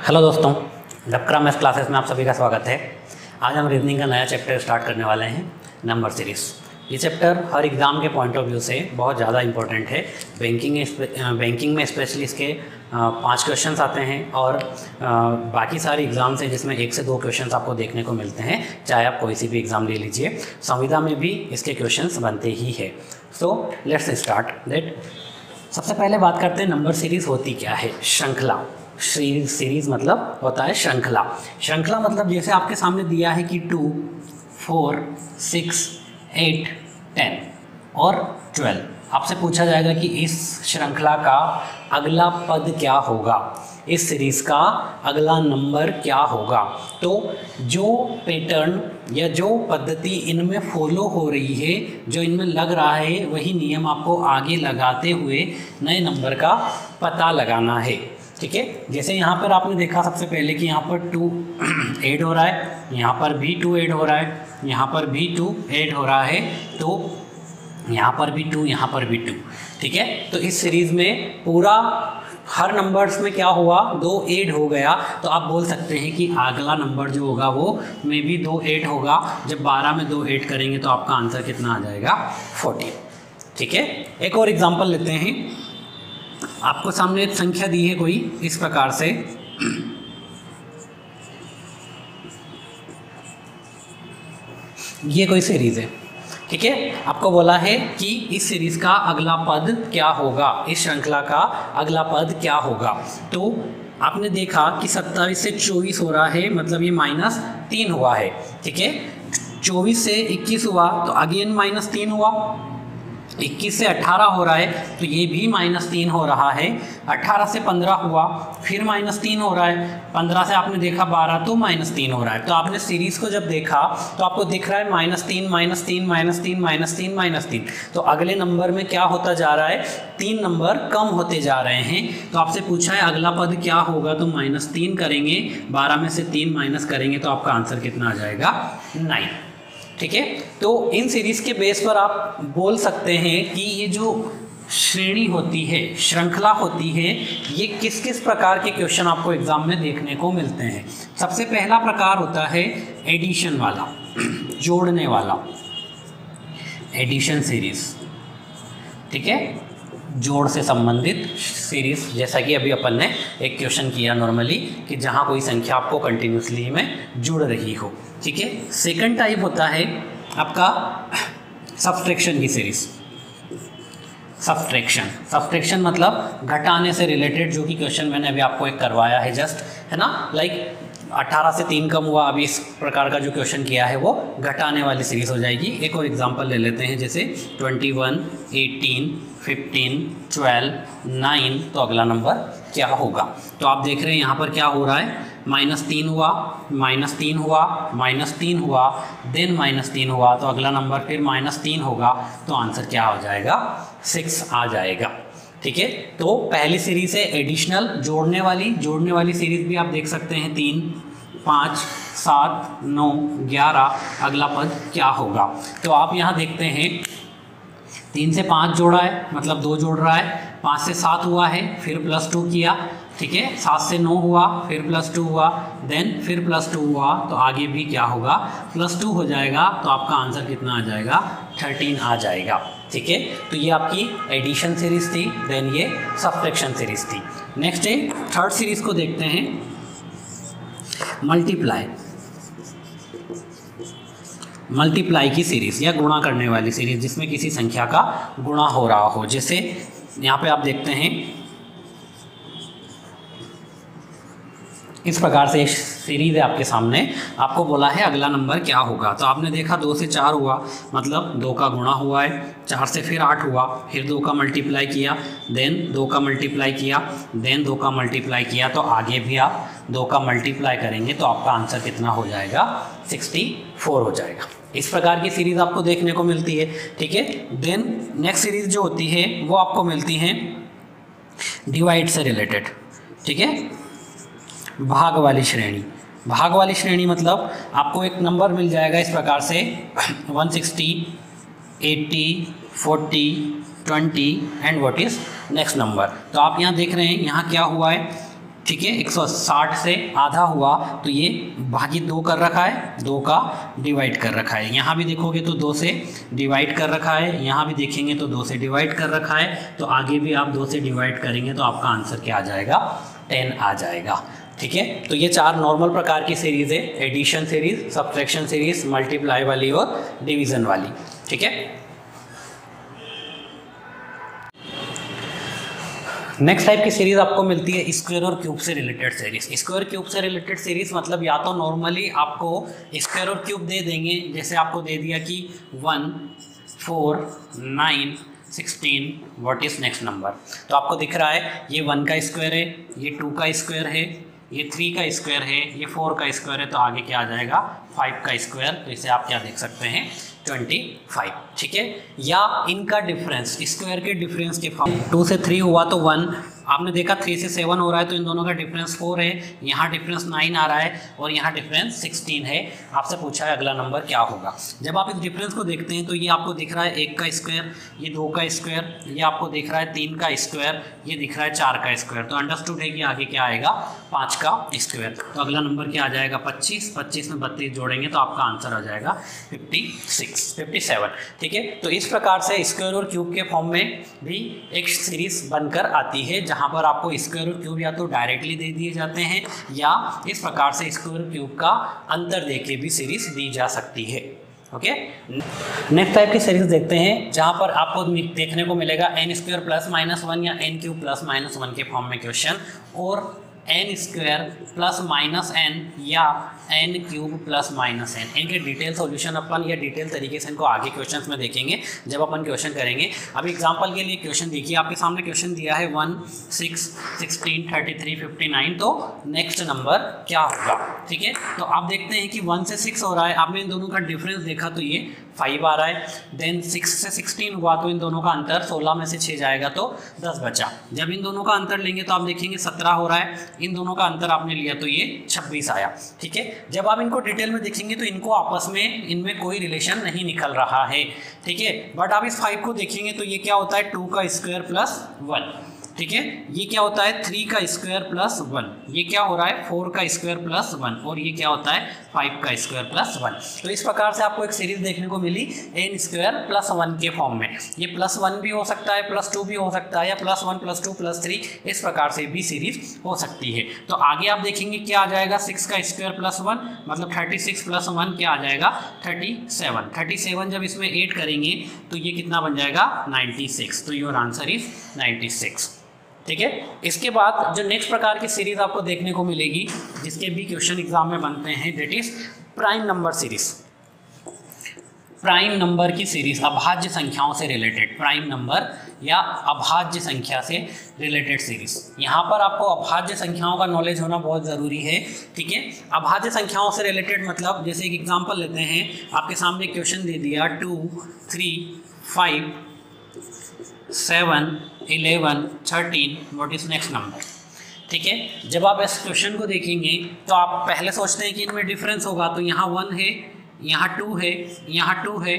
Hello दोस्तों, लक्रा maths classes में आप सभी का स्वागत है। आज हम रीजनिंग का नया चैप्टर स्टार्ट करने वाले हैं, नंबर सीरीज़। ये चैप्टर हर एग्ज़ाम के पॉइंट ऑफ व्यू से बहुत ज़्यादा इंपॉर्टेंट है। बैंकिंग में स्पेशली इसके 5 क्वेश्चंस आते हैं और बाकी सारे एग्ज़ाम्स हैं जिसमें 1 से 2 क्वेश्चंस आपको देखने को मिलते हैं, चाहे आप कोई सी भी एग्ज़ाम ले लीजिए। संविदा में भी इसके क्वेश्चंस बनते ही है। So let's start that. सबसे पहले बात करते हैं नंबर सीरीज़ होती क्या है। श्रृंखला, सीरीज़ मतलब होता है श्रृंखला। श्रृंखला मतलब जैसे आपके सामने दिया है कि 2, 4, 6, 8, 10 और 12। आपसे पूछा जाएगा कि इस श्रृंखला का अगला पद क्या होगा, इस सीरीज़ का अगला नंबर क्या होगा। तो जो पैटर्न या जो पद्धति इनमें फॉलो हो रही है, जो इनमें लग रहा है, वही नियम आपको आगे लगाते हुए नए नंबर का पता लगाना है। ठीक है, जैसे यहाँ पर आपने देखा सबसे पहले कि यहाँ पर 2 ऐड हो रहा है, यहाँ पर भी 2 ऐड हो रहा है, यहाँ पर भी 2 ऐड हो रहा है, तो यहाँ पर भी 2, यहाँ पर भी 2। ठीक है, तो इस सीरीज़ में पूरा हर नंबर्स में क्या हुआ, 2 ऐड हो गया। तो आप बोल सकते हैं कि अगला नंबर जो होगा वो में भी 2 ऐड होगा। जब 12 में 2 ऐड करेंगे तो आपका आंसर कितना आ जाएगा, 14। ठीक है, एक और एग्जाम्पल लेते हैं। आपको सामने एक संख्या दी है कोई इस प्रकार से, ये कोई सीरीज़ है। ठीक है, आपको बोला है कि इस सीरीज़ का अगला पद क्या होगा, इस श्रृंखला का अगला पद क्या होगा। तो आपने देखा कि 27 से 24 हो रहा है, मतलब ये -3 हुआ है। ठीक है, 24 से 21 हुआ तो अगेन -3 हुआ। 21 से 18 हो रहा है तो ये भी -3 हो रहा है। 18 से 15 हुआ, फिर -3 हो रहा है। 15 से आपने देखा 12 तो -3 हो रहा है। तो आपने सीरीज़ को जब देखा तो आपको दिख रहा है -3, -3, -3, -3, -3। तो अगले नंबर में क्या होता जा रहा है, 3 नंबर कम होते जा रहे हैं। तो आपसे पूछा है अगला पद क्या होगा, तो -3 करेंगे, 12 में से 3 माइनस करेंगे तो आपका आंसर कितना आ जाएगा, 9। ठीक है, तो इन सीरीज़ के बेस पर आप बोल सकते हैं कि ये जो श्रेणी होती है, श्रृंखला होती है, ये किस किस प्रकार के क्वेश्चन आपको एग्जाम में देखने को मिलते हैं। सबसे पहला प्रकार होता है एडिशन वाला, जोड़ने वाला, एडिशन सीरीज। ठीक है, जोड़ से संबंधित सीरीज, जैसा कि अभी अपन ने एक क्वेश्चन किया नॉर्मली कि जहाँ कोई संख्या आपको कंटिन्यूसली में जुड़ रही हो। ठीक है, सेकंड टाइप होता है आपका सब्सट्रैक्शन की सीरीज। सब्सट्रैक्शन मतलब घटाने से रिलेटेड, जो कि क्वेश्चन मैंने अभी आपको एक करवाया है जस्ट, है ना। लाइक 18 से 3 कम हुआ, अभी इस प्रकार का जो क्वेश्चन किया है वो घटाने वाली सीरीज हो जाएगी। एक और एग्जांपल ले लेते हैं, जैसे 21, 18, 15, 12, 9, तो अगला नंबर क्या होगा। तो आप देख रहे हैं यहाँ पर क्या हो रहा है, -3 हुआ, -3 हुआ, -3 हुआ, देन -3 हुआ, तो अगला नंबर फिर -3 होगा। तो आंसर क्या हो जाएगा, 6 आ जाएगा। ठीक है, तो पहली सीरीज है एडिशनल, जोड़ने वाली सीरीज भी आप देख सकते हैं, 3, 5, 7, 9, 11, अगला पद क्या होगा। तो आप यहाँ देखते हैं 3 से 5 जोड़ा है, मतलब 2 जोड़ रहा है। 5 से 7 हुआ है, फिर +2 किया। ठीक है, 7 से 9 हुआ, फिर +2 हुआ, देन फिर +2 हुआ, तो आगे भी क्या होगा, +2 हो जाएगा। तो आपका आंसर कितना आ जाएगा, 13 आ जाएगा। ठीक है, तो ये आपकी एडिशन सीरीज थी, देन ये सब्सट्रैक्शन सीरीज थी। नेक्स्ट है थर्ड सीरीज को देखते हैं, मल्टीप्लाई की सीरीज़ या गुणा करने वाली सीरीज़, जिसमें किसी संख्या का गुणा हो रहा हो। जैसे यहाँ पे आप देखते हैं इस प्रकार से एक सीरीज़ है आपके सामने, आपको बोला है अगला नंबर क्या होगा। तो आपने देखा 2 से 4 हुआ, मतलब 2 का गुणा हुआ है। 4 से फिर 8 हुआ, फिर 2 का मल्टीप्लाई किया, देन 2 का मल्टीप्लाई किया, देन 2 का मल्टीप्लाई किया, तो आगे भी आप 2 का मल्टीप्लाई करेंगे तो आपका आंसर कितना हो जाएगा, 64 हो जाएगा। इस प्रकार की सीरीज़ आपको देखने को मिलती है। ठीक है, देन नेक्स्ट सीरीज़ जो होती है वो आपको मिलती है डिवाइड से रिलेटेड। ठीक है, भाग वाली श्रेणी मतलब आपको एक नंबर मिल जाएगा इस प्रकार से 160, 80, 40, 20 and what is next number. तो आप यहाँ देख रहे हैं यहाँ क्या हुआ है, ठीक है, 160 से आधा हुआ तो ये भागी 2 कर रखा है, 2 का डिवाइड कर रखा है। यहाँ भी देखोगे तो 2 से डिवाइड कर रखा है, यहाँ भी देखेंगे तो 2 से डिवाइड कर रखा है, तो आगे भी आप 2 से डिवाइड करेंगे तो आपका आंसर क्या आ जाएगा, 10 आ जाएगा। ठीक है, तो ये 4 नॉर्मल प्रकार की सीरीज़ है, addition series, subtraction series, multiply वाली और डिवीज़न वाली। ठीक है, नेक्स्ट टाइप की सीरीज आपको मिलती है स्क्वायर और क्यूब से रिलेटेड सीरीज। स्क्वायर क्यूब से रिलेटेड सीरीज मतलब या तो नॉर्मली आपको स्क्वायर और क्यूब दे देंगे, जैसे आपको दे दिया कि 1 4 9 16 व्हाट इज नेक्स्ट नंबर, तो आपको दिख रहा है ये 1 का स्क्वायर है, ये 2 का स्क्वायर है, ये 3 का स्क्वायर है, ये 4 का स्क्वायर है, तो आगे क्या आ जाएगा 5 का स्क्वायर, तो इसे आप क्या देख सकते हैं 25। ठीक है, या इनका डिफरेंस स्क्वायर के डिफरेंस के फॉर्म 2 से 3 हुआ तो 1, आपने देखा 3 से 7 हो रहा है तो इन दोनों का डिफरेंस 4 है, यहाँ डिफरेंस 9 आ रहा है और यहाँ डिफरेंस 16 है। आपसे पूछा है अगला नंबर क्या होगा। जब आप इस डिफरेंस को देखते हैं तो ये आपको दिख रहा है 1 का स्क्वायर, ये 2 का स्क्वायर, ये आपको दिख रहा है 3 का स्क्वायर, ये दिख रहा है 4 का स्क्वायर, तो अंडरस्टूड है कि आगे क्या आएगा 5 का स्क्वायर। तो अगला नंबर क्या आ जाएगा 25, 25 में 32 जोड़ेंगे तो आपका आंसर आ जाएगा 57। ठीक है, तो इस प्रकार से स्क्वायर और क्यूब के फॉर्म में भी एक सीरीज बनकर आती है, जहां पर आपको स्क्वायर और क्यूब या तो डायरेक्टली दे दिए जाते हैं या इस प्रकार से स्क्वायर और क्यूब का अंतर देके भी सीरीज दी जा सकती है। ओके, नेक्स्ट टाइप की सीरीज देखते हैं, जहां पर आपको देखने को मिलेगा n² + -1 या n³ + -1 के फॉर्म में क्वेश्चन, और n² + -n या n³ + -n। इनके डिटेल सॉल्यूशन अपन या डिटेल तरीके से इनको आगे क्वेश्चंस में देखेंगे जब अपन क्वेश्चन करेंगे। अभी एग्जांपल के लिए क्वेश्चन देखिए, आपके सामने क्वेश्चन दिया है 1 6 16 33 59, तो नेक्स्ट नंबर क्या होगा। ठीक है, तो आप देखते हैं कि 1 से 6 हो रहा है, आपने इन दोनों का डिफरेंस देखा तो ये 5 आ रहा है, देन 6 से 16 हुआ तो इन दोनों का अंतर 16 में से 6 जाएगा तो 10 बचा। जब इन दोनों का अंतर लेंगे तो आप देखेंगे 17 हो रहा है, इन दोनों का अंतर आपने लिया तो ये 26 आया। ठीक है, जब आप इनको डिटेल में देखेंगे तो इनको आपस में इनमें कोई रिलेशन नहीं निकल रहा है। ठीक है, बट आप इस 5 को देखेंगे तो ये क्या होता है 2 का स्क्वायर प्लस 1। ठीक है, ये क्या होता है 3 का स्क्वायर प्लस 1, ये क्या हो रहा है 4 का स्क्वायर प्लस 1, और ये क्या होता है 5 का स्क्वायर प्लस 1। तो इस प्रकार से आपको एक सीरीज देखने को मिली n² + 1 के फॉर्म में। ये +1 भी हो सकता है, +2 भी हो सकता है, या +1 +2 +3 इस प्रकार से भी सीरीज हो सकती है। तो आगे आप देखेंगे क्या आ जाएगा 6 का स्क्वायर प्लस 1 मतलब 36 + 1 क्या आ जाएगा 37। 37 जब इसमें 8 करेंगे तो ये कितना बन जाएगा 96, तो योर आंसर इज 96। ठीक है, इसके बाद जो नेक्स्ट प्रकार की सीरीज आपको देखने को मिलेगी जिसके भी क्वेश्चन एग्जाम में बनते हैं, that is prime number series. Prime number की सीरीज अभाज्य संख्याओं से रिलेटेड, प्राइम नंबर या अभाज्य संख्या से रिलेटेड सीरीज। यहाँ पर आपको अभाज्य संख्याओं का नॉलेज होना बहुत ज़रूरी है। ठीक है, अभाज्य संख्याओं से रिलेटेड मतलब जैसे एक एग्जांपल लेते हैं, आपके सामने क्वेश्चन दे दिया 2 3 5 7 11 13 व्हाट इज नेक्स्ट नंबर। ठीक है, जब आप इस क्वेश्चन को देखेंगे तो आप पहले सोचते हैं कि इनमें डिफरेंस होगा, तो यहाँ 1 है, यहाँ 2 है, यहाँ 2 है,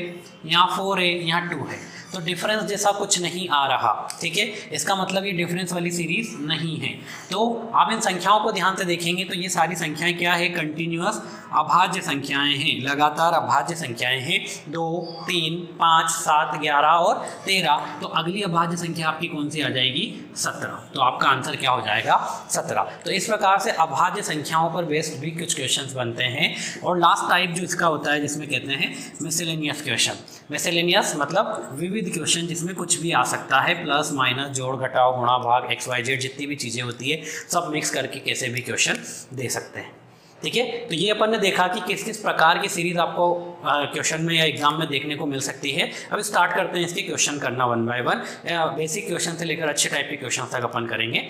यहाँ 4 है, यहाँ 2 है, तो डिफरेंस जैसा कुछ नहीं आ रहा। ठीक है, इसका मतलब ये डिफरेंस वाली सीरीज नहीं है। तो आप इन संख्याओं को ध्यान से देखेंगे तो ये सारी संख्याएं क्या है कंटिन्यूअस अभाज्य संख्याएं हैं, लगातार अभाज्य संख्याएं हैं, 2 3 5 7 11 और 13। तो अगली अभाज्य संख्या आपकी कौन सी आ जाएगी 17, तो आपका आंसर क्या हो जाएगा 17। तो इस प्रकार से अभाज्य संख्याओं पर बेस्ड भी कुछ क्वेश्चंस बनते हैं। और लास्ट टाइप जो इसका होता है जिसमें कहते हैं मिसलेनियस क्वेश्चन। मिसलेनियस मतलब विविध क्वेश्चन जिसमें कुछ भी आ सकता है, प्लस माइनस जोड़ घटाव गुणा भाग XYZ जितनी भी चीज़ें होती है सब मिक्स करके कैसे भी क्वेश्चन दे सकते हैं। ठीक है, तो ये अपन ने देखा कि किस किस प्रकार की सीरीज आपको क्वेश्चन में या एग्जाम में देखने को मिल सकती है। अब स्टार्ट करते हैं इसके क्वेश्चन करना 1 बाय 1। बेसिक क्वेश्चन से लेकर अच्छे टाइप के क्वेश्चन तक अपन करेंगे।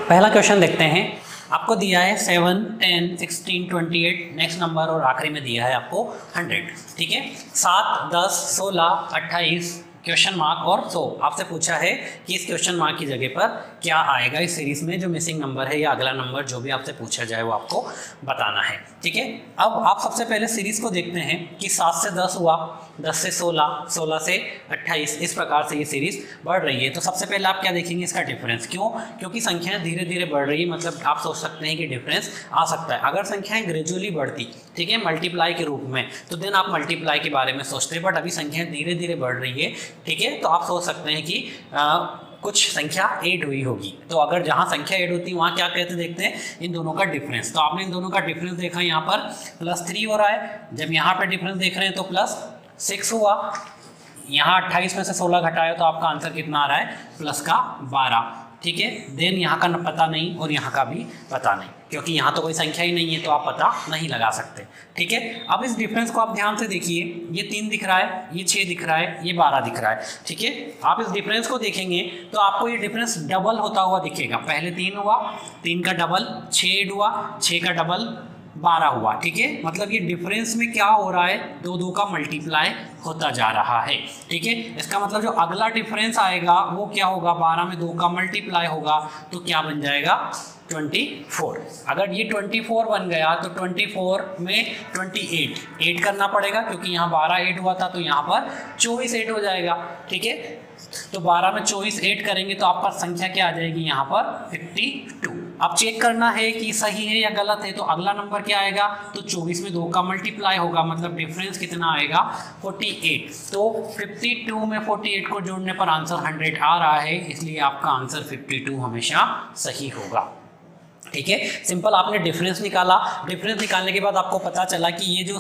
पहला क्वेश्चन देखते हैं, आपको दिया है 7 10 16 28 नेक्स्ट नंबर और आखिरी में दिया है आपको 100। ठीक है, 7 10 16 28 क्वेश्चन मार्क और सो आपसे पूछा है कि इस क्वेश्चन मार्क की जगह पर क्या आएगा इस सीरीज में, जो मिसिंग नंबर है या अगला नंबर जो भी आपसे पूछा जाए वो आपको बताना है। ठीक है, अब आप सबसे पहले सीरीज को देखते हैं कि 7 से 10 हुआ, 10 से 16, 16 से 28, इस प्रकार से ये सीरीज बढ़ रही है। तो सबसे पहले आप क्या देखेंगे, इसका डिफरेंस। क्यों? क्योंकि संख्याएं धीरे धीरे बढ़ रही है, मतलब आप सोच सकते हैं कि डिफरेंस आ सकता है। अगर संख्याएं ग्रेजुअली बढ़ती, ठीक है, मल्टीप्लाई के रूप में, तो देन आप मल्टीप्लाई के बारे में सोचते हैं, बट अभी संख्याएं धीरे धीरे बढ़ रही है, ठीक है, तो आप सोच सकते हैं कि कुछ संख्या ऐड हुई होगी। तो अगर जहाँ संख्या ऐड होती है वहाँ क्या कहते हैं, देखते हैं इन दोनों का डिफरेंस। तो आपने इन दोनों का डिफरेंस देखा, यहाँ पर +3 हो रहा है, जब यहाँ पर डिफरेंस देख रहे हैं तो +6 हुआ। यहाँ 28 में से 16 घटाया तो आपका आंसर कितना आ रहा है, +12। ठीक है, देन यहाँ का पता नहीं और यहाँ का भी पता नहीं, क्योंकि यहाँ तो कोई संख्या ही नहीं है तो आप पता नहीं लगा सकते। ठीक है, अब इस डिफरेंस को आप ध्यान से देखिए, ये 3 दिख रहा है, ये 6 दिख रहा है, ये 12 दिख रहा है। ठीक है, आप इस डिफरेंस को देखेंगे तो आपको ये डिफरेंस डबल होता हुआ दिखेगा। पहले 3 हुआ, 3 का डबल 6 ऐड हुआ, 6 का डबल 12 हुआ। ठीक है, मतलब ये डिफरेंस में क्या हो रहा है, 2 का मल्टीप्लाई होता जा रहा है। ठीक है, इसका मतलब जो अगला डिफरेंस आएगा वो क्या होगा, 12 में 2 का मल्टीप्लाई होगा तो क्या बन जाएगा, 24। अगर ये 24 बन गया तो 24 में 28 ऐड करना पड़ेगा, क्योंकि यहाँ 12 ऐड हुआ था तो यहाँ पर 24 ऐड हो जाएगा। ठीक है, तो 12 में 24 ऐड करेंगे तो आपका संख्या क्या आ जाएगी, यहाँ पर 52। अब चेक करना है कि सही है या गलत है, तो अगला नंबर क्या आएगा, तो 24 में 2 का मल्टीप्लाई होगा, मतलब डिफरेंस कितना आएगा, 48। तो 52 में 48 को जोड़ने पर आंसर 100 आ रहा है, इसलिए आपका आंसर 52 हमेशा सही होगा। ठीक है, सिंपल आपने डिफरेंस निकाला। डिफरेंस निकालने के बाद आपको पता चला कि ये जो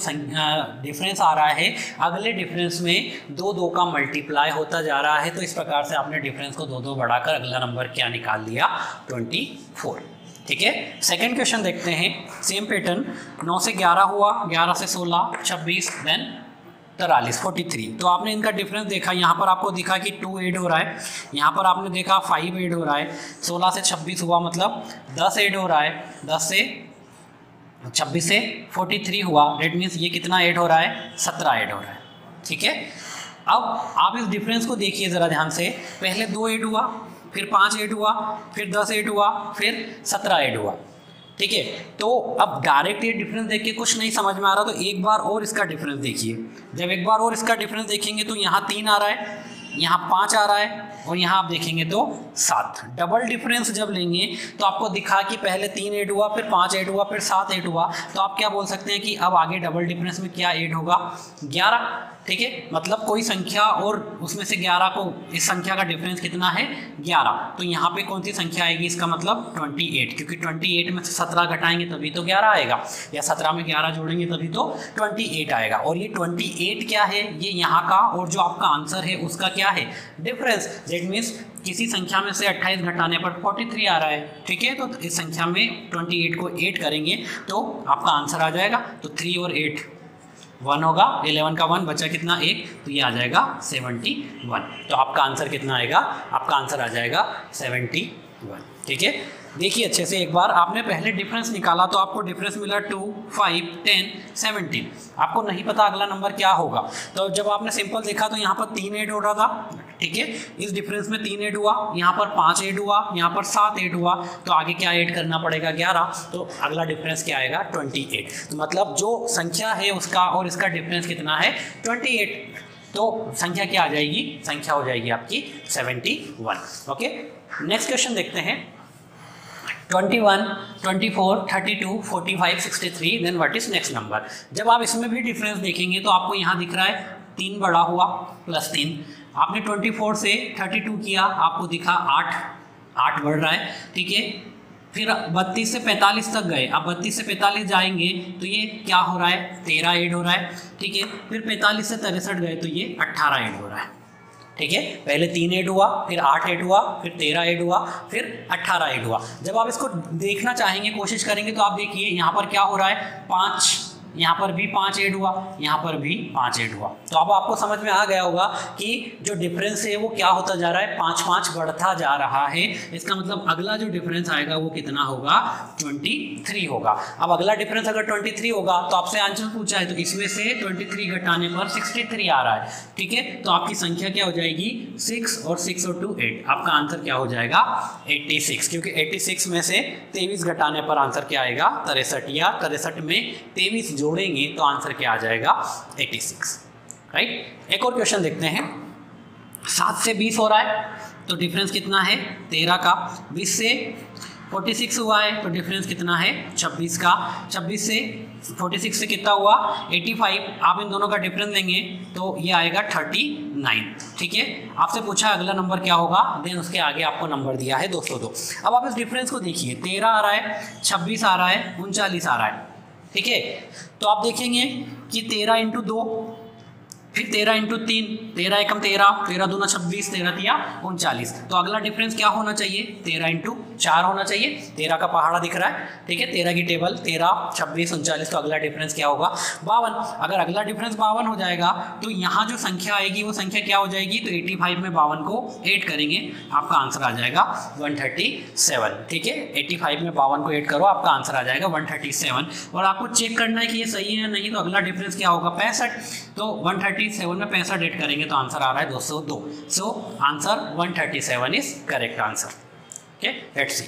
डिफरेंस आ रहा है, अगले डिफरेंस में 2 का मल्टीप्लाई होता जा रहा है। तो इस प्रकार से आपने डिफरेंस को 2 बढ़ाकर अगला नंबर क्या निकाल लिया, 24। ठीक है, सेकंड क्वेश्चन देखते हैं, सेम पैटर्न। 9 से 11 हुआ, 11 से 16, 26, देन 43। तो आपने इनका डिफरेंस देखा, यहाँ पर आपको दिखा कि 2 ऐड हो रहा है, यहाँ पर आपने देखा 5 ऐड हो रहा है। 16 से 26 हुआ, मतलब 10 ऐड हो रहा है, 10 से 26 से 43 हुआ, डेट मीन्स ये कितना ऐड हो रहा है, 17 ऐड हो रहा है। ठीक है, अब आप इस डिफरेंस को देखिए ज़रा ध्यान से। पहले 2 ऐड हुआ, फिर 5 ऐड हुआ, फिर 10 ऐड हुआ, फिर 17 ऐड हुआ। ठीक है, तो अब डायरेक्ट ये डिफरेंस देख के कुछ नहीं समझ में आ रहा, तो एक बार और इसका डिफरेंस देखिए। जब एक बार और इसका डिफरेंस देखेंगे तो यहाँ 3 आ रहा है, यहाँ 5 आ रहा है, और यहाँ आप देखेंगे तो 7। डबल डिफरेंस जब लेंगे तो आपको दिखा कि पहले 3 ऐड हुआ, फिर 5 ऐड हुआ, फिर 7 ऐड हुआ, तो आप क्या बोल सकते हैं कि अब आगे डबल डिफरेंस में क्या ऐड होगा, 11। ठीक है, मतलब कोई संख्या और उसमें से 11 को, इस संख्या का डिफरेंस कितना है, 11। तो यहाँ पे कौन सी संख्या आएगी, इसका मतलब 28, क्योंकि 28 में से 17 घटाएंगे तभी तो 11 आएगा, या 17 में 11 जोड़ेंगे तभी तो 28 आएगा। और ये 28 क्या है, ये यहाँ का और जो आपका आंसर है उसका क्या है, डिफरेंस। दैट मीन्स किसी संख्या में से 28 घटाने पर 43 आ रहा है। ठीक है, तो इस संख्या में 28 को 8 करेंगे तो आपका आंसर आ जाएगा। तो 3 और 8 1 होगा, 11 का 1 बचा कितना, 1, तो ये आ जाएगा 71। तो आपका आंसर कितना आएगा, आपका आंसर आ जाएगा 71। ठीक है, देखिए अच्छे से एक बार। आपने पहले डिफरेंस निकाला तो आपको डिफरेंस मिला 2, 5, 10, 17। आपको नहीं पता अगला नंबर क्या होगा, तो जब आपने सिंपल देखा तो यहाँ पर 3 ऐड हो रहा था। ठीक है, इस डिफरेंस में 3 ऐड हुआ, यहाँ पर 5 ऐड हुआ, यहाँ पर 7 ऐड हुआ, तो आगे क्या ऐड करना पड़ेगा, 11। तो अगला डिफरेंस क्या आएगा, 28। तो मतलब जो संख्या है उसका और इसका डिफरेंस कितना है, 28। तो संख्या क्या आ जाएगी, संख्या हो जाएगी आपकी 71। ओके, नेक्स्ट क्वेश्चन देखते हैं। 21, 24, 32, 45, 63, then what is next number. जब आप इसमें भी डिफरेंस देखेंगे तो आपको यहाँ दिख रहा है 3 बड़ा हुआ, +3। आपने 24 से 32 किया, आपको दिखा 8 बढ़ रहा है। ठीक है, फिर 32 से 45 तक गए, अब 32 से 45 जाएंगे तो ये क्या हो रहा है, 13 ऐड हो रहा है। ठीक है, फिर 45 से 63 गए तो ये 18 ऐड हो रहा है। ठीक है, पहले 3 ऐड हुआ, फिर 8 ऐड हुआ, फिर 13 ऐड हुआ, फिर 18 ऐड हुआ। जब आप इसको देखना चाहेंगे, कोशिश करेंगे तो आप देखिए यहाँ पर क्या हो रहा है, 5 यहाँ पर भी 5 ऐड हुआ, यहाँ पर भी 5 ऐड हुआ। तो अब आपको समझ में आ गया होगा कि जो डिफरेंस है वो क्या होता जा रहा है, 5-5 बढ़ता जा रहा है। इसका मतलब अगला जो डिफरेंस आएगा वो कितना होगा, 23 होगा। अब अगला डिफरेंस अगर 23 होगा तो आपसे आंसर पूछा है, तो इसमें से 23 घटाने पर 63 आ रहा है, ठीक है। तो आपकी संख्या क्या हो जाएगी, 6 और 6 और 2 8, आपका आंसर क्या हो जाएगा, 86, क्योंकि 86 में से 23 घटाने पर आंसर क्या आएगा, 63, या 63 में 23 जोड़ेंगे तो आंसर क्या आ जाएगा, 86, राइट। एक और क्वेश्चन देखते हैं। 7 से 20 हो रहा है तो डिफरेंस कितना है, 13 का। 20 से 46 हुआ है तो डिफरेंस कितना है, 26 का। 26 से 46 से कितना हुआ, 85। आप इन दोनों का डिफरेंस लेंगे तो ये आएगा 39, ठीक है। आपसे पूछा है अगला नंबर क्या होगा, देन उसके आगे आपको नंबर दिया है 202। अब आप इस डिफरेंस को देखिए, 13 आ रहा है, 26 आ रहा है, 39 आ रहा है, ठीक है। तो आप देखेंगे कि 13 इंटू 2, फिर 13 इंटू 3, 13 एकम 13, 13 दूना 26, 13 तिया 39। तो अगला डिफरेंस क्या होना चाहिए, 13 इंटू 4 होना चाहिए। 13 का पहाड़ा दिख रहा है, ठीक है, 13 की टेबल, 13, 26, 39। तो अगला डिफरेंस क्या होगा, 52। अगर अगला डिफरेंस 52 हो जाएगा तो यहाँ जो संख्या आएगी वो संख्या क्या हो जाएगी, तो 85 में 52 को ऐड करेंगे, आपका आंसर आ जाएगा 137, ठीक है। 85 में 52 को ऐड करो, आपका आंसर आ जाएगा 137। और आपको चेक करना है कि ये सही है या नहीं, तो अगला डिफरेंस क्या होगा, 65। तो 137 में 65 ऐड करेंगे तो आंसर आ रहा है 202। So answer 137 is correct answer, okay. Let's see.